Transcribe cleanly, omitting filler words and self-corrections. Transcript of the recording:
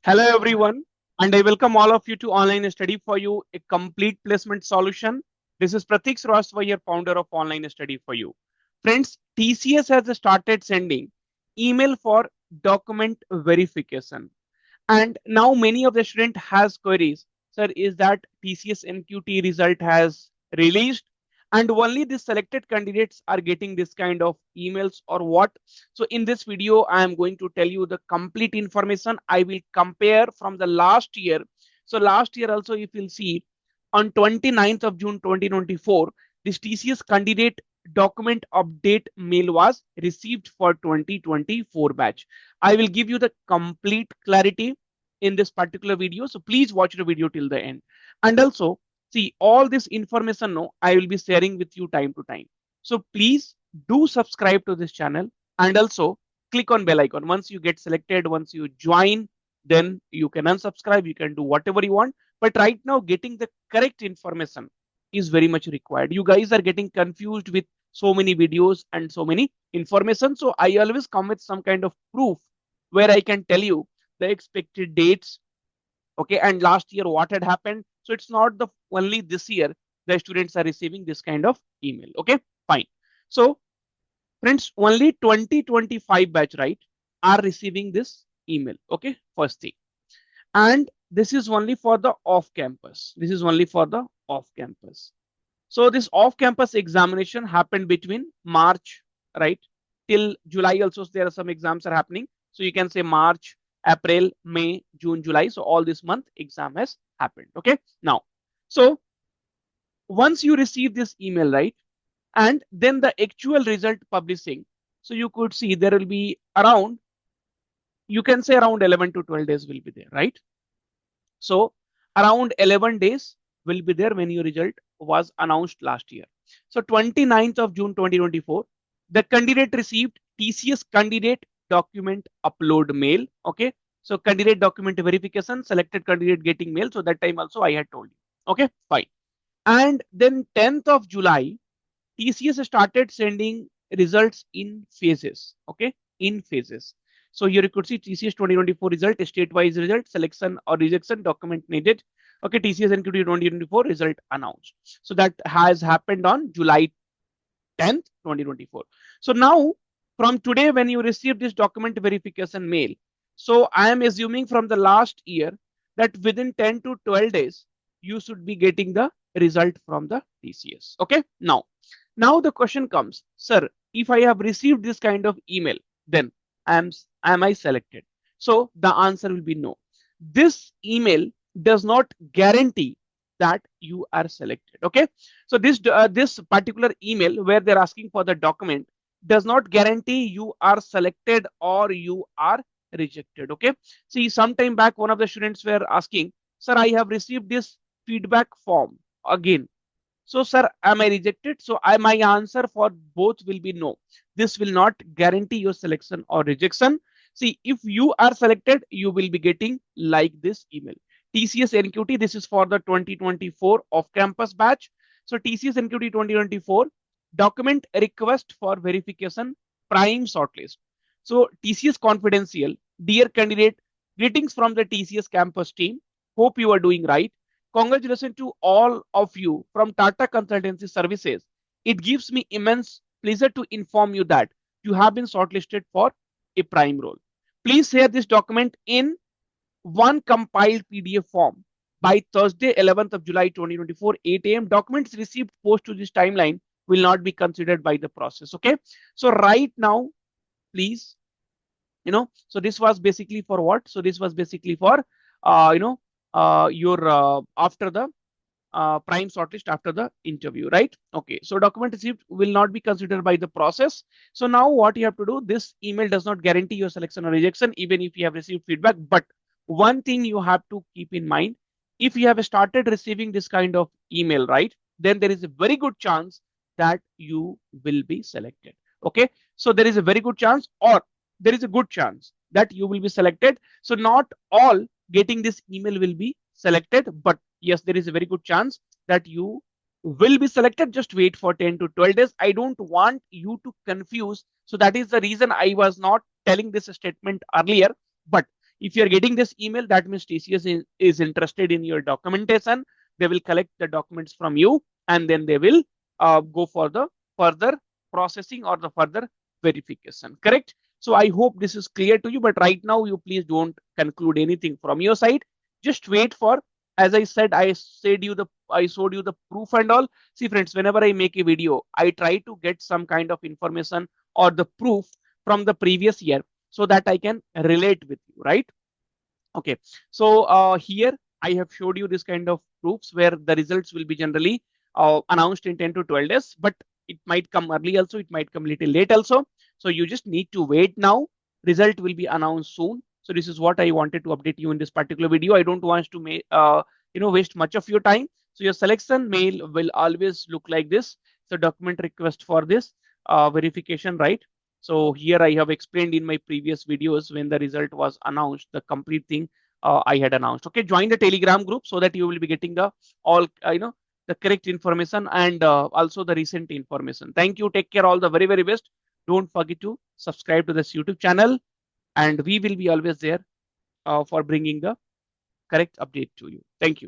Hello everyone, and I welcome all of you to Online Study for You, a complete placement solution. This is Pratik Srivastava, founder of Online Study for You. Friends, TCS has started sending email for document verification. And now many of the student has queries. Sir, is that TCS NQT result has released and only the selected candidates are getting this kind of emails or what? So in this video, I am going to tell you the complete information. I will compare from the last year. So last year also, if you'll see on 29th of June 2024, this TCS candidate document update mail was received for 2024 batch. I will give you the complete clarity in this particular video. So please watch the video till the end. And also see all this information no, I will be sharing with you time to time. So please do subscribe to this channel and also click on bell icon. Once you get selected, once you join, then you can unsubscribe, you can do whatever you want. But right now getting the correct information is very much required. You guys are getting confused with so many videos and so many information. So I always come with some kind of proof where I can tell you the expected dates, okay, and last year what had happened. So it's not the only this year the students are receiving this kind of email. Okay, fine. So friends, only 2025 batch, right, are receiving this email. Okay, first thing. And this is only for the off campus. This is only for the off campus. So this off campus examination happened between March, right, till July. Also there are some exams are happening. So you can say March, April, May, June, July. So all this month exam has happened. Okay. Now, so once you receive this email, right, and then the actual result publishing. So you could see there will be around, you can say around 11 to 12 days will be there, right? So around 11 days will be there when your result was announced last year. So 29th of June 2024, the candidate received TCS candidate document upload mail. Okay. So candidate document verification, selected candidate getting mail. So that time also I had told you. Okay, fine. And then 10th of July, TCS started sending results in phases. Okay, in phases. So here you could see TCS 2024 result, state-wise result, selection or rejection, document needed. Okay, TCS NQT 2024 result announced. So that has happened on July 10th, 2024. So now from today, when you receive this document verification mail, so I am assuming from the last year that within 10 to 12 days, you should be getting the result from the TCS. Okay, now the question comes, sir, if I have received this kind of email, then am I selected? So the answer will be no. This email does not guarantee that you are selected. Okay, so this particular email where they're asking for the document does not guarantee you are selected or you are rejected. Okay, see, sometime back one of the students were asking, sir, I have received this feedback form again, so, sir, am I rejected? So, my answer for both will be no. This will not guarantee your selection or rejection. See, if you are selected, you will be getting like this email. TCS NQT, this is for the 2024 off-campus batch. So, TCS NQT 2024 document request for verification prime shortlist. So, TCS confidential, dear candidate, greetings from the TCS campus team. Hope you are doing right. Congratulations to all of you from Tata Consultancy Services. It gives me immense pleasure to inform you that you have been shortlisted for a prime role. Please share this document in one compiled PDF form by Thursday, 11th of July 2024, 8 a.m. Documents received post to this timeline will not be considered by the process. Okay. So right now, please, so this was basically for what? So this was basically for, your after the prime shortlist after the interview, right? Okay, so document received will not be considered by the process. So now what you have to do, this email does not guarantee your selection or rejection even if you have received feedback. But one thing you have to keep in mind, if you have started receiving this kind of email, right, then there is a very good chance that you will be selected. Okay, so there is a very good chance, or there is a good chance that you will be selected. So not all getting this email will be selected, but yes, there is a very good chance that you will be selected. Just wait for 10 to 12 days. I don't want you to confuse. So that is the reason I was not telling this statement earlier. But If you're getting this email, that means TCS is interested in your documentation. They will collect the documents from you, and then they will go for the further processing or the further verification. Correct? So I hope this is clear to you. But right now, you please don't conclude anything from your side. Just wait for, as I said, I showed you the proof and all. See, friends, whenever I make a video, I try to get some kind of information or the proof from the previous year so that I can relate with you, right? Okay, so here I have showed you this kind of proofs where the results will be generally announced in 10 to 12 days, but it might come early also, it might come little late also. So you just need to wait now. Result will be announced soon. So this is what I wanted to update you in this particular video. I don't want to make waste much of your time. So your selection mail will always look like this. So document request for this verification, right? So here I have explained in my previous videos when the result was announced, the complete thing I had announced. Okay, join the Telegram group so that you will be getting the all the correct information and also the recent information. Thank you. Take care. All the very best. Don't forget to subscribe to this YouTube channel, and we will be always there for bringing the correct update to you. Thank you.